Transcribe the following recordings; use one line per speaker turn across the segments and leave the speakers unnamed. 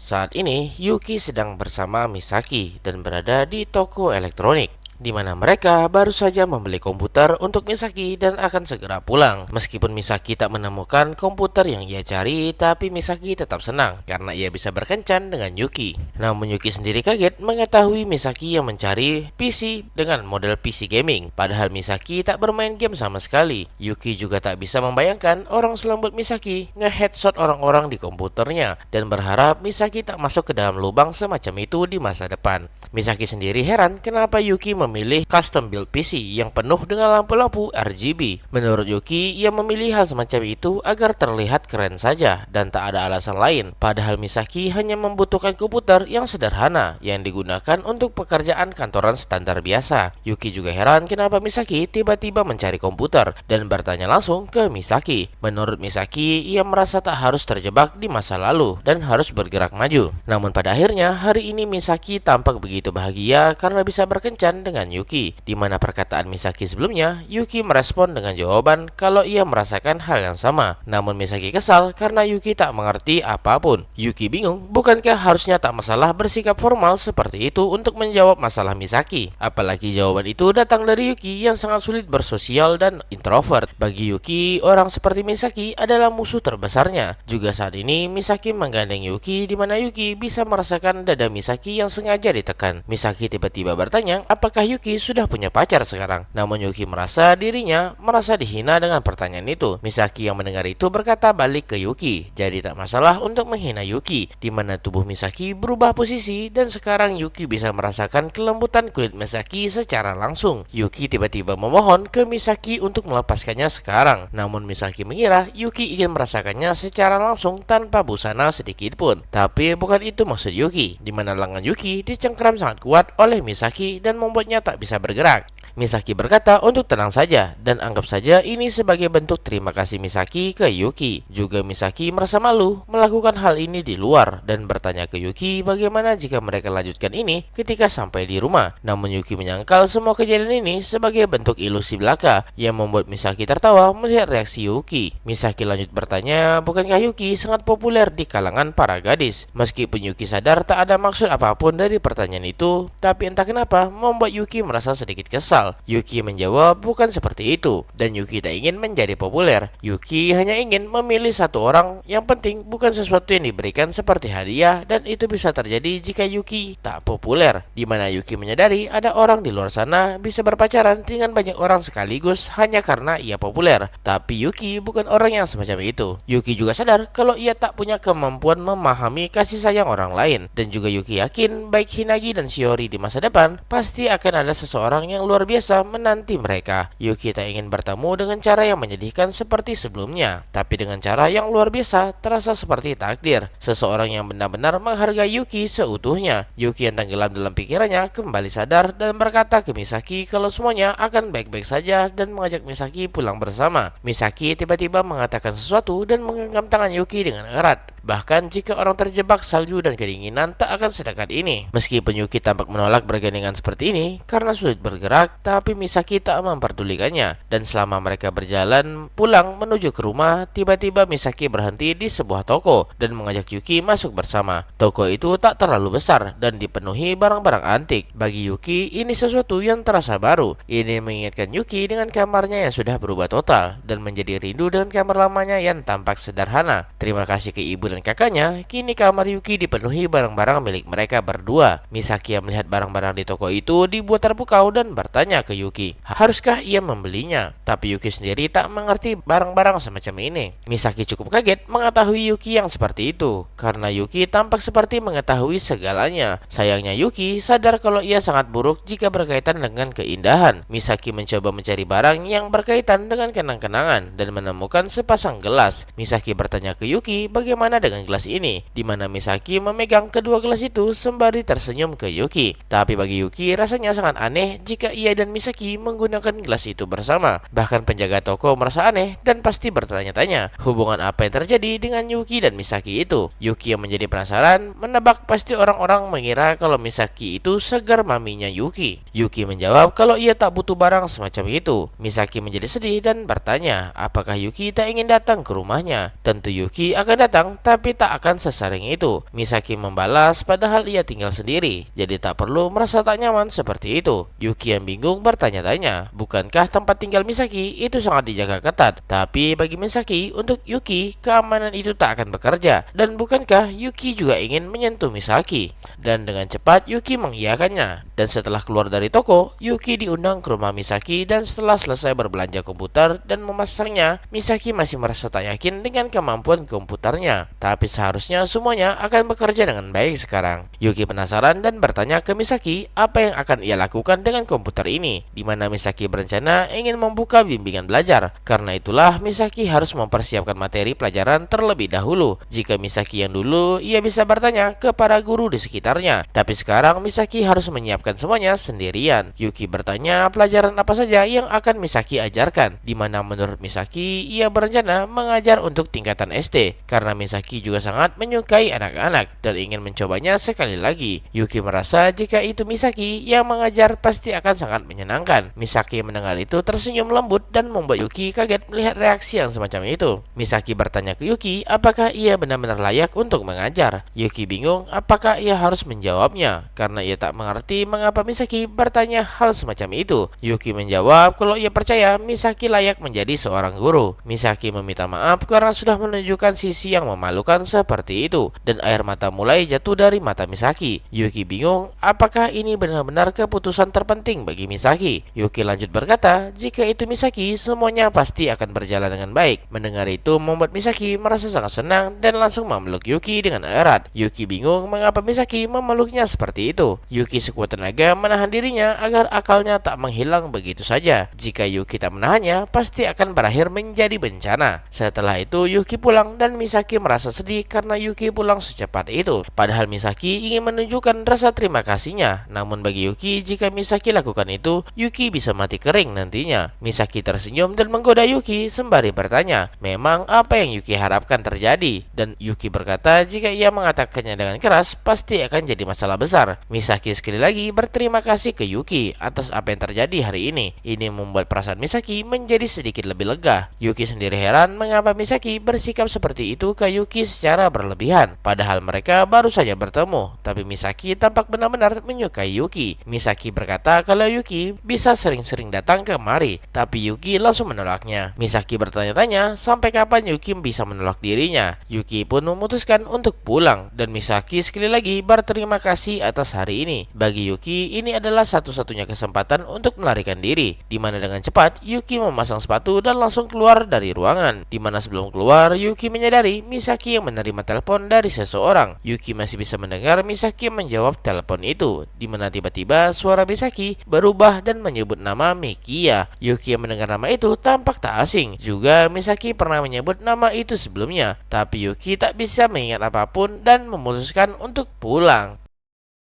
Saat ini, Yuki sedang bersama Misaki dan berada di toko elektronik, di mana mereka baru saja membeli komputer untuk Misaki dan akan segera pulang. Meskipun Misaki tak menemukan komputer yang ia cari, tapi Misaki tetap senang karena ia bisa berkencan dengan Yuki. Namun Yuki sendiri kaget mengetahui Misaki yang mencari PC dengan model PC gaming, padahal Misaki tak bermain game sama sekali. Yuki juga tak bisa membayangkan orang selembut Misaki nge-headshot orang-orang di komputernya dan berharap Misaki tak masuk ke dalam lubang semacam itu di masa depan. Misaki sendiri heran kenapa Yuki memilih custom build PC yang penuh dengan lampu-lampu RGB. Menurut Yuki, ia memilih hal semacam itu agar terlihat keren saja dan tak ada alasan lain. Padahal Misaki hanya membutuhkan komputer yang sederhana yang digunakan untuk pekerjaan kantoran standar biasa. Yuki juga heran kenapa Misaki tiba-tiba mencari komputer dan bertanya langsung ke Misaki. Menurut Misaki, ia merasa tak harus terjebak di masa lalu dan harus bergerak maju. Namun pada akhirnya, hari ini Misaki tampak begitu bahagia karena bisa berkencan dengan Yuki, di mana perkataan Misaki sebelumnya, Yuki merespon dengan jawaban kalau ia merasakan hal yang sama. Namun Misaki kesal karena Yuki tak mengerti apapun. Yuki bingung, bukankah harusnya tak masalah bersikap formal seperti itu untuk menjawab masalah Misaki? Apalagi jawaban itu datang dari Yuki yang sangat sulit bersosial dan introvert. Bagi Yuki, orang seperti Misaki adalah musuh terbesarnya. Juga saat ini, Misaki menggandeng Yuki, di mana Yuki bisa merasakan dada Misaki yang sengaja ditekan. Misaki tiba-tiba bertanya, apakah Yuki sudah punya pacar sekarang? Namun Yuki merasa dirinya merasa dihina dengan pertanyaan itu. Misaki yang mendengar itu berkata balik ke Yuki, jadi tak masalah untuk menghina Yuki, di mana tubuh Misaki berubah posisi dan sekarang Yuki bisa merasakan kelembutan kulit Misaki secara langsung. Yuki tiba-tiba memohon ke Misaki untuk melepaskannya sekarang. Namun Misaki mengira Yuki ingin merasakannya secara langsung tanpa busana sedikit pun. Tapi bukan itu maksud Yuki, di mana lengan Yuki dicengkram sangat kuat oleh Misaki dan membuatnya tak bisa bergerak. Misaki berkata untuk tenang saja dan anggap saja ini sebagai bentuk terima kasih Misaki ke Yuki. Juga Misaki merasa malu melakukan hal ini di luar dan bertanya ke Yuki bagaimana jika mereka lanjutkan ini ketika sampai di rumah. Namun Yuki menyangkal semua kejadian ini sebagai bentuk ilusi belaka yang membuat Misaki tertawa melihat reaksi Yuki. Misaki lanjut bertanya, bukankah Yuki sangat populer di kalangan para gadis? Meskipun Yuki sadar tak ada maksud apapun dari pertanyaan itu, tapi entah kenapa membuat Yuki merasa sedikit kesal. Yuki menjawab bukan seperti itu dan Yuki tak ingin menjadi populer. Yuki hanya ingin memilih satu orang yang penting, bukan sesuatu yang diberikan seperti hadiah, dan itu bisa terjadi jika Yuki tak populer, di mana Yuki menyadari ada orang di luar sana bisa berpacaran dengan banyak orang sekaligus hanya karena ia populer. Tapi Yuki bukan orang yang semacam itu. Yuki juga sadar kalau ia tak punya kemampuan memahami kasih sayang orang lain, dan juga Yuki yakin baik Hinagi dan Shiori di masa depan pasti akan ada seseorang yang luar biasa menanti mereka. Yuki tak ingin bertemu dengan cara yang menyedihkan seperti sebelumnya, tapi dengan cara yang luar biasa terasa seperti takdir, seseorang yang benar-benar menghargai Yuki seutuhnya. Yuki yang tenggelam dalam pikirannya kembali sadar dan berkata ke Misaki kalau semuanya akan baik-baik saja dan mengajak Misaki pulang bersama. Misaki tiba-tiba mengatakan sesuatu dan menggenggam tangan Yuki dengan erat. Bahkan jika orang terjebak salju dan kedinginan tak akan sedekat ini. Meskipun Yuki tampak menolak bergandengan seperti ini karena sulit bergerak, tapi Misaki tak memperdulikannya. Dan selama mereka berjalan pulang menuju ke rumah, tiba-tiba Misaki berhenti di sebuah toko dan mengajak Yuki masuk bersama. Toko itu tak terlalu besar dan dipenuhi barang-barang antik. Bagi Yuki, ini sesuatu yang terasa baru. Ini mengingatkan Yuki dengan kamarnya yang sudah berubah total dan menjadi rindu dengan kamar lamanya yang tampak sederhana. Terima kasih ke ibu dan kakaknya, kini kamar Yuki dipenuhi barang-barang milik mereka berdua. Misaki yang melihat barang-barang di toko itu dibuat terpukau dan bertanya ke Yuki, haruskah ia membelinya? Tapi Yuki sendiri tak mengerti barang-barang semacam ini. Misaki cukup kaget mengetahui Yuki yang seperti itu, karena Yuki tampak seperti mengetahui segalanya. Sayangnya Yuki sadar kalau ia sangat buruk jika berkaitan dengan keindahan. Misaki mencoba mencari barang yang berkaitan dengan kenang-kenangan dan menemukan sepasang gelas. Misaki bertanya ke Yuki bagaimana dengan gelas ini, di mana Misaki memegang kedua gelas itu sembari tersenyum ke Yuki. Tapi bagi Yuki rasanya sangat aneh jika ia dan Misaki menggunakan gelas itu bersama. Bahkan penjaga toko merasa aneh dan pasti bertanya-tanya hubungan apa yang terjadi dengan Yuki dan Misaki itu. Yuki yang menjadi penasaran menebak pasti orang-orang mengira kalau Misaki itu segar maminya Yuki. Yuki menjawab kalau ia tak butuh barang semacam itu. Misaki menjadi sedih dan bertanya apakah Yuki tak ingin datang ke rumahnya. Tentu Yuki akan datang, tapi tak akan sesering itu. Misaki membalas padahal ia tinggal sendiri, jadi tak perlu merasa tak nyaman seperti itu. Yuki yang bingung bertanya-tanya, bukankah tempat tinggal Misaki itu sangat dijaga ketat? Tapi bagi Misaki, untuk Yuki, keamanan itu tak akan bekerja. Dan bukankah Yuki juga ingin menyentuh Misaki? Dan dengan cepat Yuki mengiyakannya. Dan setelah keluar dari toko, Yuki diundang ke rumah Misaki, dan setelah selesai berbelanja komputer dan memasangnya, Misaki masih merasa tak yakin dengan kemampuan komputernya. Tapi seharusnya semuanya akan bekerja dengan baik sekarang. Yuki penasaran dan bertanya ke Misaki apa yang akan ia lakukan dengan komputer ini, di mana Misaki berencana ingin membuka bimbingan belajar. Karena itulah Misaki harus mempersiapkan materi pelajaran terlebih dahulu. Jika Misaki yang dulu, ia bisa bertanya ke para guru di sekitarnya. Tapi sekarang Misaki harus menyiapkan semuanya sendirian. Yuki bertanya pelajaran apa saja yang akan Misaki ajarkan, di mana menurut Misaki ia berencana mengajar untuk tingkatan SD karena Misaki juga sangat menyukai anak-anak dan ingin mencobanya sekali lagi. Yuki merasa jika itu Misaki yang mengajar pasti akan sangat menyenangkan. Misaki mendengar itu tersenyum lembut dan membuat Yuki kaget melihat reaksi yang semacam itu. Misaki bertanya ke Yuki apakah ia benar-benar layak untuk mengajar. Yuki bingung apakah ia harus menjawabnya karena ia tak mengerti mengapa Misaki bertanya hal semacam itu. Yuki menjawab kalau ia percaya Misaki layak menjadi seorang guru. Misaki meminta maaf karena sudah menunjukkan sisi yang memalukan seperti itu, dan air mata mulai jatuh dari mata Misaki. Yuki bingung apakah ini benar-benar keputusan terpenting bagi Misaki. Yuki lanjut berkata, jika itu Misaki, semuanya pasti akan berjalan dengan baik. Mendengar itu membuat Misaki merasa sangat senang dan langsung memeluk Yuki dengan erat. Yuki bingung mengapa Misaki memeluknya seperti itu. Yuki sekuat tenaga menahan dirinya agar akalnya tak menghilang begitu saja. Jika Yuki tak menahannya, pasti akan berakhir menjadi bencana. Setelah itu Yuki pulang dan Misaki merasa sedih karena Yuki pulang secepat itu. Padahal Misaki ingin menunjukkan rasa terima kasihnya. Namun bagi Yuki, jika Misaki lakukan itu, Yuki bisa mati kering nantinya. Misaki tersenyum dan menggoda Yuki sembari bertanya, memang apa yang Yuki harapkan terjadi? Dan Yuki berkata jika ia mengatakannya dengan keras, pasti akan jadi masalah besar. Misaki sekali lagi berterima kasih ke Yuki atas apa yang terjadi hari ini. Ini membuat perasaan Misaki menjadi sedikit lebih lega. Yuki sendiri heran mengapa Misaki bersikap seperti itu ke Yuki secara berlebihan. Padahal mereka baru saja bertemu, tapi Misaki tampak benar-benar menyukai Yuki. Misaki berkata kalau Yuki bisa sering-sering datang kemari, tapi Yuki langsung menolaknya. Misaki bertanya-tanya sampai kapan Yuki bisa menolak dirinya. Yuki pun memutuskan untuk pulang, dan Misaki sekali lagi berterima kasih atas hari ini. Bagi Yuki, ini adalah satu-satunya kesempatan untuk melarikan diri, di mana dengan cepat Yuki memasang sepatu dan langsung keluar dari ruangan. Di mana sebelum keluar, Yuki menyadari Misaki yang menerima telepon dari seseorang. Yuki masih bisa mendengar Misaki menjawab telepon itu, di mana tiba-tiba suara Misaki berubah dan menyebut nama Mikia. Yuki yang mendengar nama itu tampak tak asing. Juga Misaki pernah menyebut nama itu sebelumnya, tapi Yuki tak bisa mengingat apapun dan memutuskan untuk pulang.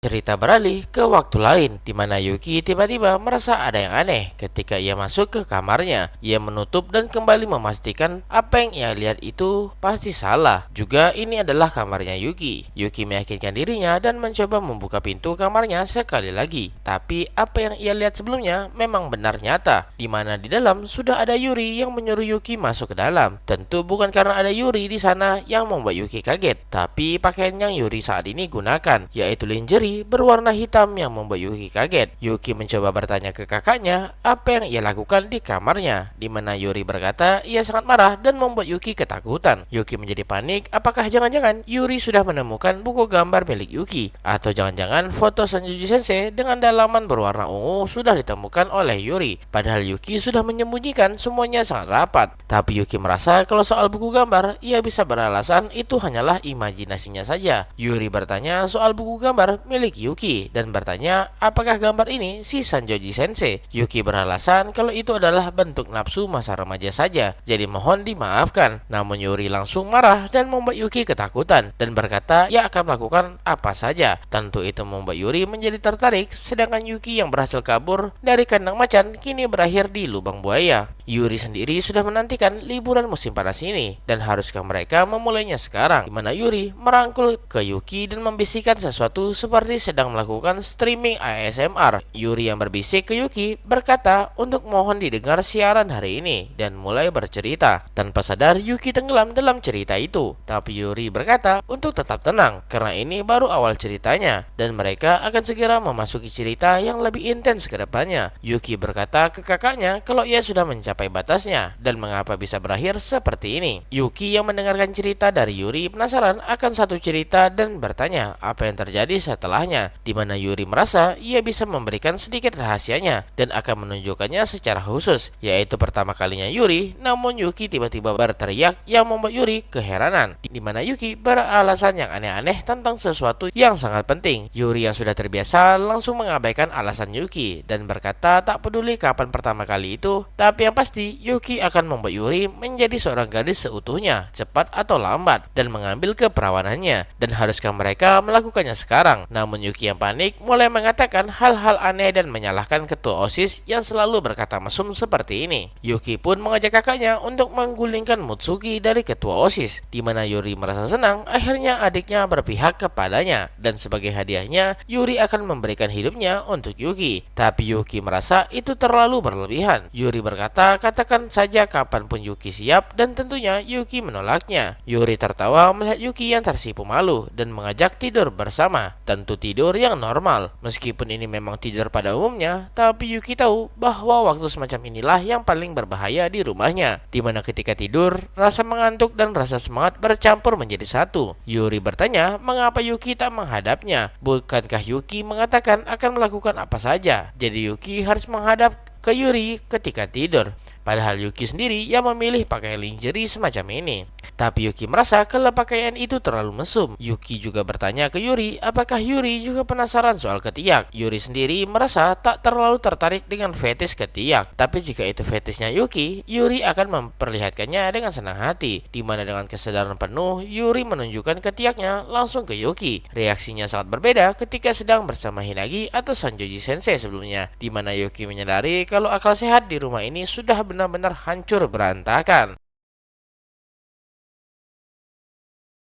Cerita beralih ke waktu lain, di mana Yuki tiba-tiba merasa ada yang aneh ketika ia masuk ke kamarnya. Ia menutup dan kembali memastikan apa yang ia lihat itu pasti salah. Juga ini adalah kamarnya Yuki. Yuki meyakinkan dirinya dan mencoba membuka pintu kamarnya sekali lagi. Tapi apa yang ia lihat sebelumnya memang benar nyata, di mana di dalam sudah ada Yuri yang menyuruh Yuki masuk ke dalam. Tentu bukan karena ada Yuri di sana yang membuat Yuki kaget, tapi pakaian yang Yuri saat ini gunakan, yaitu lingerie berwarna hitam yang membuat Yuki kaget. Yuki mencoba bertanya ke kakaknya apa yang ia lakukan di kamarnya, di mana Yuri berkata ia sangat marah dan membuat Yuki ketakutan. Yuki menjadi panik, apakah jangan-jangan Yuri sudah menemukan buku gambar milik Yuki, atau jangan-jangan foto Sanjuji Sensei dengan dalaman berwarna ungu sudah ditemukan oleh Yuri. Padahal Yuki sudah menyembunyikan semuanya sangat rapat. Tapi Yuki merasa kalau soal buku gambar, ia bisa beralasan itu hanyalah imajinasinya saja. Yuri bertanya soal buku gambar milik Yuki dan bertanya apakah gambar ini si Sanjoji Sensei. Yuki beralasan kalau itu adalah bentuk nafsu masa remaja saja, jadi mohon dimaafkan. Namun Yuri langsung marah dan membuat Yuki ketakutan dan berkata ia akan melakukan apa saja. Tentu itu membuat Yuri menjadi tertarik, sedangkan Yuki yang berhasil kabur dari kandang macan kini berakhir di lubang buaya. Yuri sendiri sudah menantikan liburan musim panas ini, dan haruskah mereka memulainya sekarang? Di mana Yuri merangkul ke Yuki dan membisikkan sesuatu seperti sedang melakukan streaming ASMR. Yuri yang berbisik ke Yuki berkata untuk mohon didengar siaran hari ini dan mulai bercerita. Tanpa sadar Yuki tenggelam dalam cerita itu, tapi Yuri berkata untuk tetap tenang karena ini baru awal ceritanya dan mereka akan segera memasuki cerita yang lebih intens ke depannya. Yuki berkata ke kakaknya kalau ia sudah mencapai batasnya dan mengapa bisa berakhir seperti ini. Yuki yang mendengarkan cerita dari Yuri penasaran akan satu cerita dan bertanya apa yang terjadi setelahnya, di mana Yuri merasa ia bisa memberikan sedikit rahasianya dan akan menunjukkannya secara khusus, yaitu pertama kalinya Yuri. Namun Yuki tiba-tiba berteriak yang membuat Yuri keheranan, di mana Yuki beralasan yang aneh-aneh tentang sesuatu yang sangat penting. Yuri yang sudah terbiasa langsung mengabaikan alasan Yuki dan berkata tak peduli kapan pertama kali itu, tapi yang pasti Yuki akan membuat Yuri menjadi seorang gadis seutuhnya, cepat atau lambat, dan mengambil keperawanannya. Dan haruskah mereka melakukannya sekarang? Namun Yuki yang panik mulai mengatakan hal-hal aneh dan menyalahkan ketua OSIS yang selalu berkata mesum seperti ini. Yuki pun mengajak kakaknya untuk menggulingkan Mutsuki dari ketua OSIS, di mana Yuri merasa senang akhirnya adiknya berpihak kepadanya, dan sebagai hadiahnya Yuri akan memberikan hidupnya untuk Yuki. Tapi Yuki merasa itu terlalu berlebihan. Yuri berkata katakan saja kapanpun Yuki siap, dan tentunya Yuki menolaknya. Yuri tertawa melihat Yuki yang tersipu malu dan mengajak tidur bersama. Tentu tidur yang normal. Meskipun ini memang tidur pada umumnya, tapi Yuki tahu bahwa waktu semacam inilah yang paling berbahaya di rumahnya, di mana ketika tidur rasa mengantuk dan rasa semangat bercampur menjadi satu. Yuri bertanya mengapa Yuki tak menghadapnya. Bukankah Yuki mengatakan akan melakukan apa saja? Jadi Yuki harus menghadap ke Yuri ketika tidur. Padahal Yuki sendiri yang memilih pakai lingerie semacam ini. Tapi Yuki merasa kalau pakaian itu terlalu mesum. Yuki juga bertanya ke Yuri apakah Yuri juga penasaran soal ketiak. Yuri sendiri merasa tak terlalu tertarik dengan fetis ketiak. Tapi jika itu fetisnya Yuki, Yuri akan memperlihatkannya dengan senang hati. Dimana dengan kesadaran penuh, Yuri menunjukkan ketiaknya langsung ke Yuki. Reaksinya sangat berbeda ketika sedang bersama Hinagi atau Sanjoji Sensei sebelumnya. Dimana Yuki menyadari kalau akal sehat di rumah ini sudah benar-benar hancur berantakan.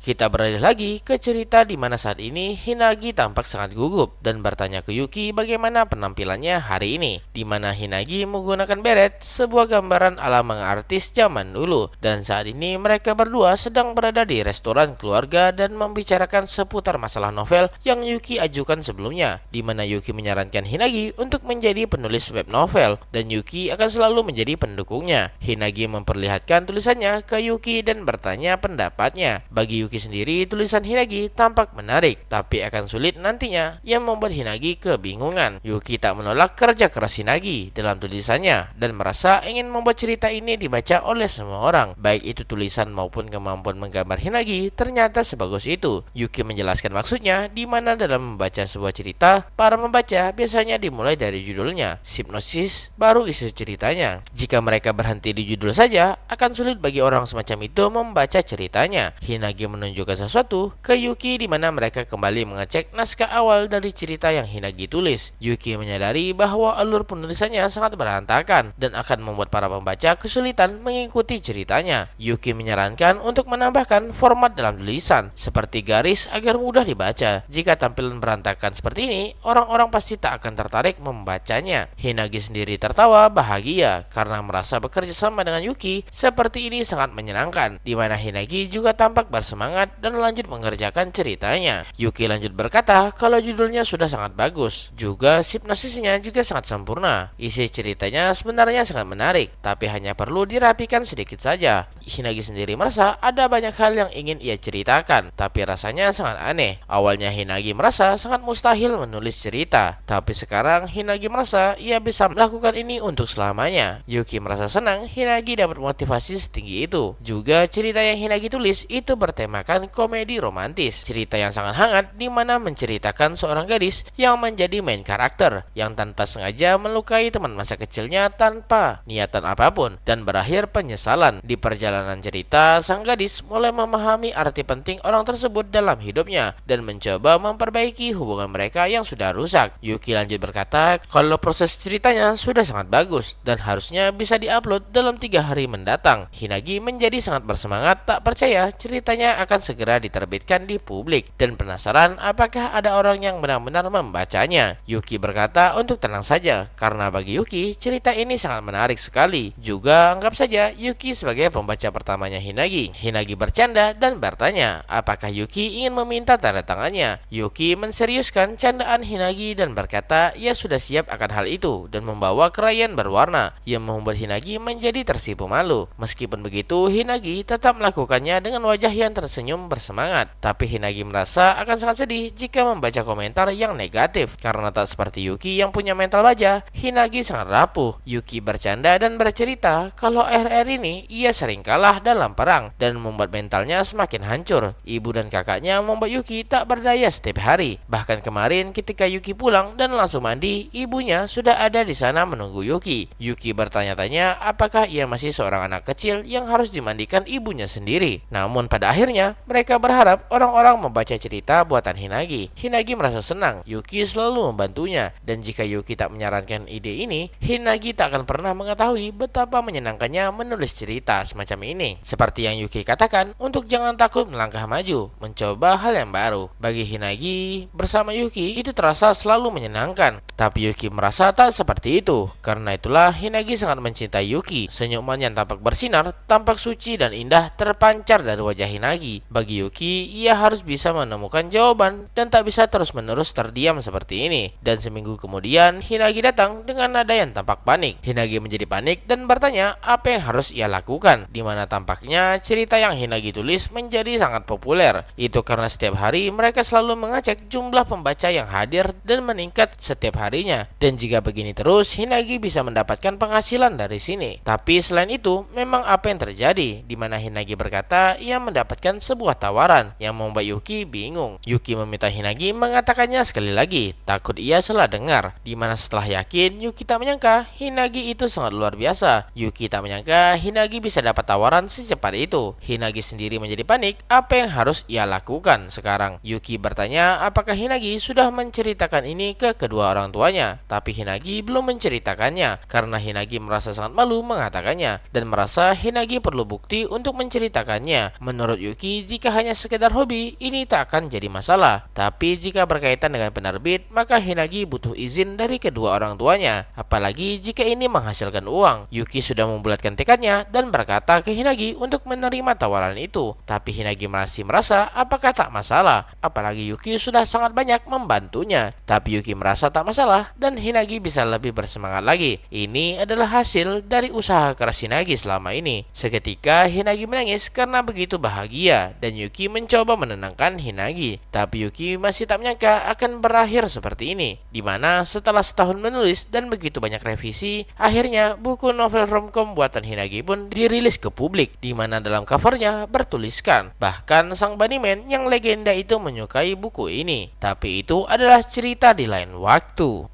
Kita beralih lagi ke cerita di mana saat ini Hinagi tampak sangat gugup dan bertanya ke Yuki bagaimana penampilannya hari ini, di mana Hinagi menggunakan beret, sebuah gambaran ala manga artis zaman dulu. Dan saat ini mereka berdua sedang berada di restoran keluarga dan membicarakan seputar masalah novel yang Yuki ajukan sebelumnya, di mana Yuki menyarankan Hinagi untuk menjadi penulis web novel dan Yuki akan selalu menjadi pendukungnya. Hinagi memperlihatkan tulisannya ke Yuki dan bertanya pendapatnya. Bagi Yuki sendiri, tulisan Hinagi tampak menarik, tapi akan sulit nantinya, yang membuat Hinagi kebingungan. Yuki tak menolak kerja keras Hinagi dalam tulisannya dan merasa ingin membuat cerita ini dibaca oleh semua orang, baik itu tulisan maupun kemampuan menggambar Hinagi ternyata sebagus itu. Yuki menjelaskan maksudnya, di mana dalam membaca sebuah cerita, para pembaca biasanya dimulai dari judulnya, hipnosis, baru isi ceritanya. Jika mereka berhenti di judul saja, akan sulit bagi orang semacam itu membaca ceritanya. Hinagi menunjukkan sesuatu ke Yuki di mana mereka kembali mengecek naskah awal dari cerita yang Hinagi tulis. Yuki menyadari bahwa alur penulisannya sangat berantakan dan akan membuat para pembaca kesulitan mengikuti ceritanya. Yuki menyarankan untuk menambahkan format dalam tulisan seperti garis agar mudah dibaca. Jika tampilan berantakan seperti ini, orang-orang pasti tak akan tertarik membacanya. Hinagi sendiri tertawa bahagia karena merasa bekerja sama dengan Yuki seperti ini sangat menyenangkan, di mana Hinagi juga tampak bersemangat dan lanjut mengerjakan ceritanya. Yuki lanjut berkata kalau judulnya sudah sangat bagus, juga hipnosisnya juga sangat sempurna. Isi ceritanya sebenarnya sangat menarik, tapi hanya perlu dirapikan sedikit saja. Hinagi sendiri merasa ada banyak hal yang ingin ia ceritakan, tapi rasanya sangat aneh. Awalnya Hinagi merasa sangat mustahil menulis cerita, tapi sekarang Hinagi merasa ia bisa melakukan ini untuk selamanya. Yuki merasa senang Hinagi dapat motivasi setinggi itu. Juga cerita yang Hinagi tulis itu bertema bertemakan komedi romantis. Cerita yang sangat hangat di mana menceritakan seorang gadis yang menjadi main karakter yang tanpa sengaja melukai teman masa kecilnya tanpa niatan apapun dan berakhir penyesalan. Di perjalanan cerita, sang gadis mulai memahami arti penting orang tersebut dalam hidupnya dan mencoba memperbaiki hubungan mereka yang sudah rusak. Yuki lanjut berkata kalau proses ceritanya sudah sangat bagus dan harusnya bisa diupload dalam 3 hari mendatang. Hinagi menjadi sangat bersemangat, tak percaya ceritanya akan segera diterbitkan di publik dan penasaran apakah ada orang yang benar-benar membacanya. Yuki berkata untuk tenang saja karena bagi Yuki cerita ini sangat menarik sekali. Juga anggap saja Yuki sebagai pembaca pertamanya Hinagi. Hinagi bercanda dan bertanya apakah Yuki ingin meminta tanda tangannya. Yuki menseriuskan candaan Hinagi dan berkata ia sudah siap akan hal itu dan membawa krayon berwarna yang membuat Hinagi menjadi tersipu malu. Meskipun begitu, Hinagi tetap melakukannya dengan wajah yang tersenyum bersemangat. Tapi Hinagi merasa akan sangat sedih jika membaca komentar yang negatif. Karena tak seperti Yuki yang punya mental baja, Hinagi sangat rapuh. Yuki bercanda dan bercerita kalau akhir-akhir ini ia sering kalah dalam perang dan membuat mentalnya semakin hancur. Ibu dan kakaknya membuat Yuki tak berdaya setiap hari. Bahkan kemarin ketika Yuki pulang dan langsung mandi, ibunya sudah ada di sana menunggu Yuki. Yuki bertanya-tanya apakah ia masih seorang anak kecil yang harus dimandikan ibunya sendiri. Namun pada akhirnya mereka berharap orang-orang membaca cerita buatan Hinagi. Hinagi merasa senang Yuki selalu membantunya dan jika Yuki tak menyarankan ide ini, Hinagi tak akan pernah mengetahui betapa menyenangkannya menulis cerita semacam ini. Seperti yang Yuki katakan, untuk jangan takut melangkah maju, mencoba hal yang baru. Bagi Hinagi, bersama Yuki itu terasa selalu menyenangkan. Tapi Yuki merasa tak seperti itu. Karena itulah Hinagi sangat mencintai Yuki. Senyuman yang tampak bersinar, tampak suci dan indah terpancar dari wajah Hinagi. Bagi Yuki, ia harus bisa menemukan jawaban dan tak bisa terus-menerus terdiam seperti ini. Dan seminggu kemudian, Hinagi datang dengan nada yang tampak panik. Hinagi menjadi panik dan bertanya apa yang harus ia lakukan. Di mana tampaknya cerita yang Hinagi tulis menjadi sangat populer. Itu karena setiap hari mereka selalu mengecek jumlah pembaca yang hadir dan meningkat setiap harinya. Dan jika begini terus, Hinagi bisa mendapatkan penghasilan dari sini. Tapi selain itu, memang apa yang terjadi? Di mana Hinagi berkata ia mendapatkan sebuah tawaran yang membuat Yuki bingung. Yuki meminta Hinagi mengatakannya sekali lagi, takut ia salah dengar. Di mana setelah yakin, Yuki tak menyangka Hinagi itu sangat luar biasa. Yuki tak menyangka Hinagi bisa dapat tawaran secepat itu. Hinagi sendiri menjadi panik. Apa yang harus ia lakukan sekarang? Yuki bertanya apakah Hinagi sudah menceritakan ini ke kedua orang tuanya. Tapi Hinagi belum menceritakannya karena Hinagi merasa sangat malu mengatakannya dan merasa Hinagi perlu bukti untuk menceritakannya. Menurut Yuki, jika hanya sekedar hobi, ini tak akan jadi masalah. Tapi jika berkaitan dengan penerbit, maka Hinagi butuh izin dari kedua orang tuanya. Apalagi jika ini menghasilkan uang. Yuki sudah membulatkan tekadnya dan berkata ke Hinagi untuk menerima tawaran itu. Tapi Hinagi masih merasa apakah tak masalah. Apalagi Yuki sudah sangat banyak membantunya. Tapi Yuki merasa tak masalah dan Hinagi bisa lebih bersemangat lagi. Ini adalah hasil dari usaha keras Hinagi selama ini. Seketika Hinagi menangis karena begitu bahagia dan Yuki mencoba menenangkan Hinagi. Tapi Yuki masih tak menyangka akan berakhir seperti ini. Dimana setelah setahun menulis dan begitu banyak revisi, akhirnya buku novel romcom buatan Hinagi pun dirilis ke publik. Dimana dalam covernya bertuliskan, bahkan sang Bunnyman yang legenda itu menyukai buku ini. Tapi itu adalah cerita di lain waktu.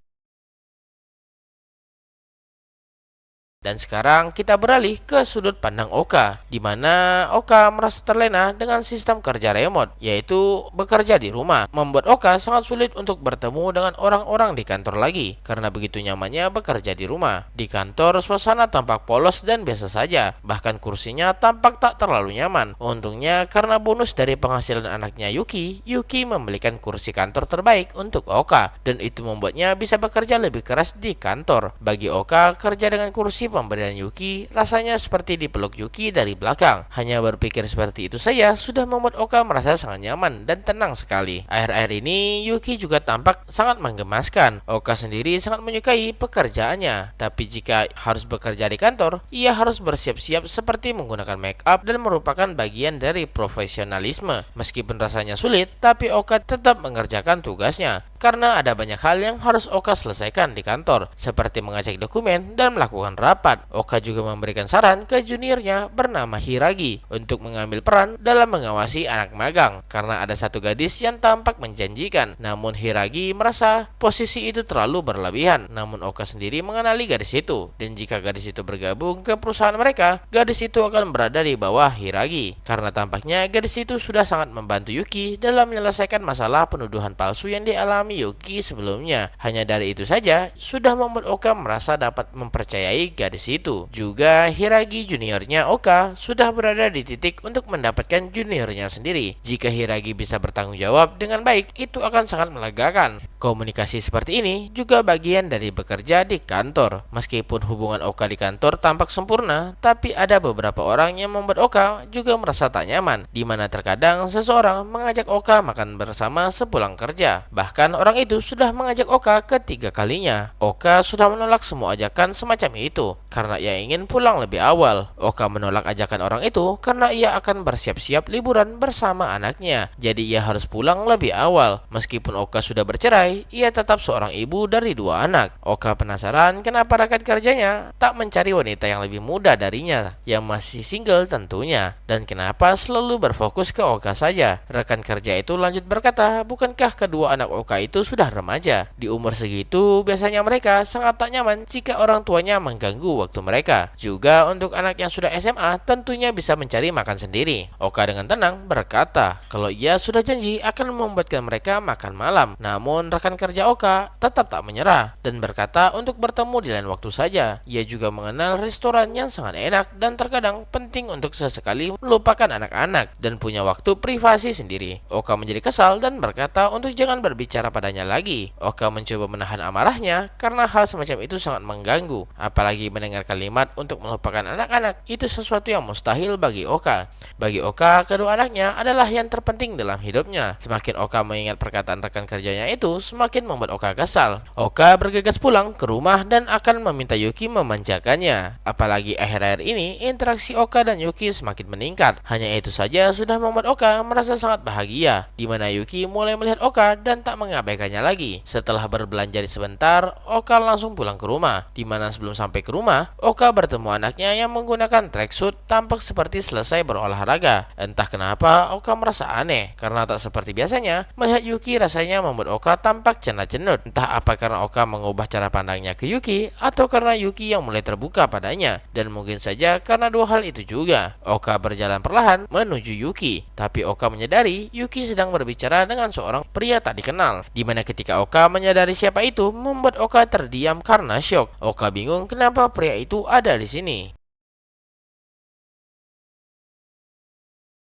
Dan sekarang kita beralih ke sudut pandang Oka, di mana Oka merasa terlena dengan sistem kerja remote, yaitu bekerja di rumah. Membuat Oka sangat sulit untuk bertemu dengan orang-orang di kantor lagi, karena begitu nyamannya bekerja di rumah. Di kantor, suasana tampak polos dan biasa saja, bahkan kursinya tampak tak terlalu nyaman. Untungnya, karena bonus dari penghasilan anaknya Yuki, Yuki membelikan kursi kantor terbaik untuk Oka, dan itu membuatnya bisa bekerja lebih keras di kantor. Bagi Oka, kerja dengan kursi pemberian Yuki rasanya seperti dipeluk Yuki dari belakang. Hanya berpikir seperti itu saja sudah membuat Oka merasa sangat nyaman dan tenang sekali. Akhir-akhir ini Yuki juga tampak sangat menggemaskan. Oka sendiri sangat menyukai pekerjaannya. Tapi jika harus bekerja di kantor, ia harus bersiap-siap seperti menggunakan make up dan merupakan bagian dari profesionalisme. Meskipun rasanya sulit, tapi Oka tetap mengerjakan tugasnya. karena ada banyak hal yang harus Oka selesaikan di kantor, seperti mengecek dokumen dan melakukan rapat. Oka juga memberikan saran ke juniornya bernama Hiragi untuk mengambil peran dalam mengawasi anak magang, karena ada satu gadis yang tampak menjanjikan. Namun Hiragi merasa posisi itu terlalu berlebihan. Namun Oka sendiri mengenali gadis itu, dan jika gadis itu bergabung ke perusahaan mereka, gadis itu akan berada di bawah Hiragi. Karena tampaknya gadis itu sudah sangat membantu Yuki dalam menyelesaikan masalah penuduhan palsu yang dialami Yuki sebelumnya. Hanya dari itu saja sudah membuat Oka merasa dapat mempercayai gadis itu. Juga Hiragi juniornya Oka sudah berada di titik untuk mendapatkan juniornya sendiri. Jika Hiragi bisa bertanggung jawab dengan baik, itu akan sangat melegakan. Komunikasi seperti ini juga bagian dari bekerja di kantor. Meskipun hubungan Oka di kantor tampak sempurna, tapi ada beberapa orang yang membuat Oka juga merasa tak nyaman, di mana terkadang seseorang mengajak Oka makan bersama sepulang kerja. Bahkan orang itu sudah mengajak Oka ketiga kalinya. Oka sudah menolak semua ajakan semacam itu karena ia ingin pulang lebih awal. Oka menolak ajakan orang itu karena ia akan bersiap-siap liburan bersama anaknya, jadi ia harus pulang lebih awal. Meskipun Oka sudah bercerai, ia tetap seorang ibu dari 2 anak. Oka penasaran kenapa rekan kerjanya tak mencari wanita yang lebih muda darinya, yang masih single tentunya, dan kenapa selalu berfokus ke Oka saja. Rekan kerja itu lanjut berkata, bukankah kedua anak Oka itu sudah remaja? Di umur segitu, biasanya mereka sangat tak nyaman jika orang tuanya mengganggu waktu mereka. Juga untuk anak yang sudah SMA, tentunya bisa mencari makan sendiri. Oka dengan tenang berkata kalau ia sudah janji akan membuatkan mereka makan malam. Namun rekan kerja Oka tetap tak menyerah dan berkata untuk bertemu di lain waktu saja. Ia juga mengenal restoran yang sangat enak dan terkadang penting untuk sesekali melupakan anak-anak dan punya waktu privasi sendiri. Oka menjadi kesal dan berkata untuk jangan berbicara padanya lagi. Oka mencoba menahan amarahnya karena hal semacam itu sangat mengganggu. Apalagi mendengar kalimat untuk melupakan anak-anak, itu sesuatu yang mustahil bagi Oka. Bagi Oka, kedua anaknya adalah yang terpenting dalam hidupnya. Semakin Oka mengingat perkataan rekan kerjanya itu, semakin membuat Oka kesal. Oka bergegas pulang ke rumah dan akan meminta Yuki memanjakannya. Apalagi akhir-akhir ini interaksi Oka dan Yuki semakin meningkat. Hanya itu saja sudah membuat Oka merasa sangat bahagia, di mana Yuki mulai melihat Oka dan tak mengabaikannya lagi. Setelah berbelanja sebentar, Oka langsung pulang ke rumah, di mana sebelum sampai ke rumah, Oka bertemu anaknya yang menggunakan tracksuit tampak seperti selesai berolahraga. Entah kenapa Oka merasa aneh, karena tak seperti biasanya melihat Yuki rasanya membuat Oka tampak cenut-cenut. Entah apa karena Oka mengubah cara pandangnya ke Yuki, atau karena Yuki yang mulai terbuka padanya, dan mungkin saja karena dua hal itu juga. Oka berjalan perlahan menuju Yuki, tapi Oka menyadari Yuki sedang berbicara dengan seorang pria tak dikenal, di mana ketika Oka menyadari siapa itu membuat Oka terdiam karena syok. Oka bingung kenapa pria itu ada di sini.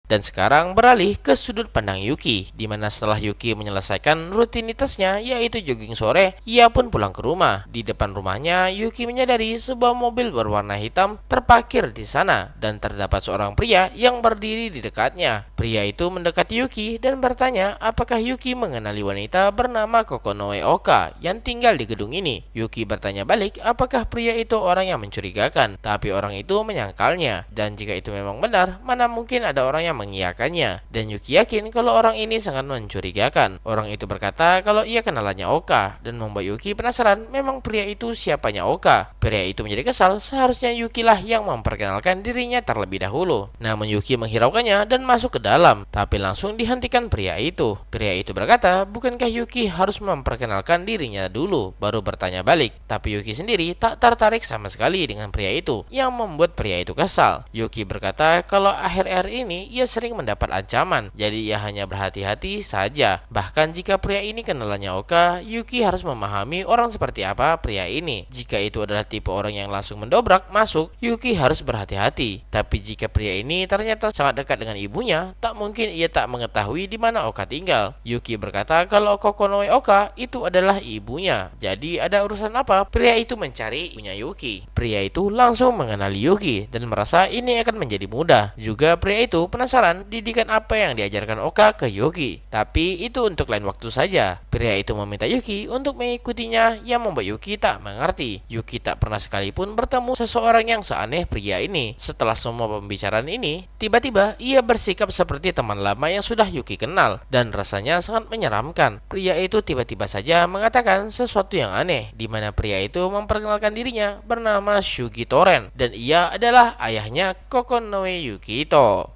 Dan sekarang beralih ke sudut pandang Yuki, di mana setelah Yuki menyelesaikan rutinitasnya yaitu jogging sore, ia pun pulang ke rumah. Di depan rumahnya, Yuki menyadari sebuah mobil berwarna hitam terparkir di sana dan terdapat seorang pria yang berdiri di dekatnya. Pria itu mendekati Yuki dan bertanya apakah Yuki mengenali wanita bernama Kokonoe Oka yang tinggal di gedung ini. Yuki bertanya balik apakah pria itu orang yang mencurigakan, tapi orang itu menyangkalnya, dan jika itu memang benar, mana mungkin ada orang yang mengiyakannya, dan Yuki yakin kalau orang ini sangat mencurigakan. Orang itu berkata kalau ia kenalannya Oka, dan membuat Yuki penasaran memang pria itu siapanya Oka. Pria itu menjadi kesal, seharusnya Yuki lah yang memperkenalkan dirinya terlebih dahulu. Namun Yuki menghiraukannya dan masuk ke dalam, tapi langsung dihentikan pria itu. Pria itu berkata bukankah Yuki harus memperkenalkan dirinya dulu baru bertanya balik, tapi Yuki sendiri tak tertarik sama sekali dengan pria itu, yang membuat pria itu kesal. Yuki berkata kalau akhir-akhir ini ia sering mendapat ancaman, jadi ia hanya berhati-hati saja. Bahkan jika pria ini kenalannya Oka, Yuki harus memahami orang seperti apa pria ini. Jika itu adalah tipe orang yang langsung mendobrak masuk, Yuki harus berhati-hati. Tapi jika pria ini ternyata sangat dekat dengan ibunya, tak mungkin ia tak mengetahui di mana Oka tinggal. Yuki berkata kalau Kokonoe Oka itu adalah ibunya, jadi ada urusan apa pria itu mencari ibunya Yuki. Pria itu langsung mengenali Yuki dan merasa ini akan menjadi mudah. Juga pria itu penasaran penasaran didikan apa yang diajarkan Oka ke Yuki. Tapi itu untuk lain waktu saja. Pria itu meminta Yuki untuk mengikutinya yang membuat Yuki tak mengerti. Yuki tak pernah sekalipun bertemu seseorang yang seaneh pria ini. Setelah semua pembicaraan ini, tiba-tiba ia bersikap seperti teman lama yang sudah Yuki kenal dan rasanya sangat menyeramkan. Pria itu tiba-tiba saja mengatakan sesuatu yang aneh, di mana pria itu memperkenalkan dirinya bernama Shugi Toren dan ia adalah ayahnya Kokonoe Yukito.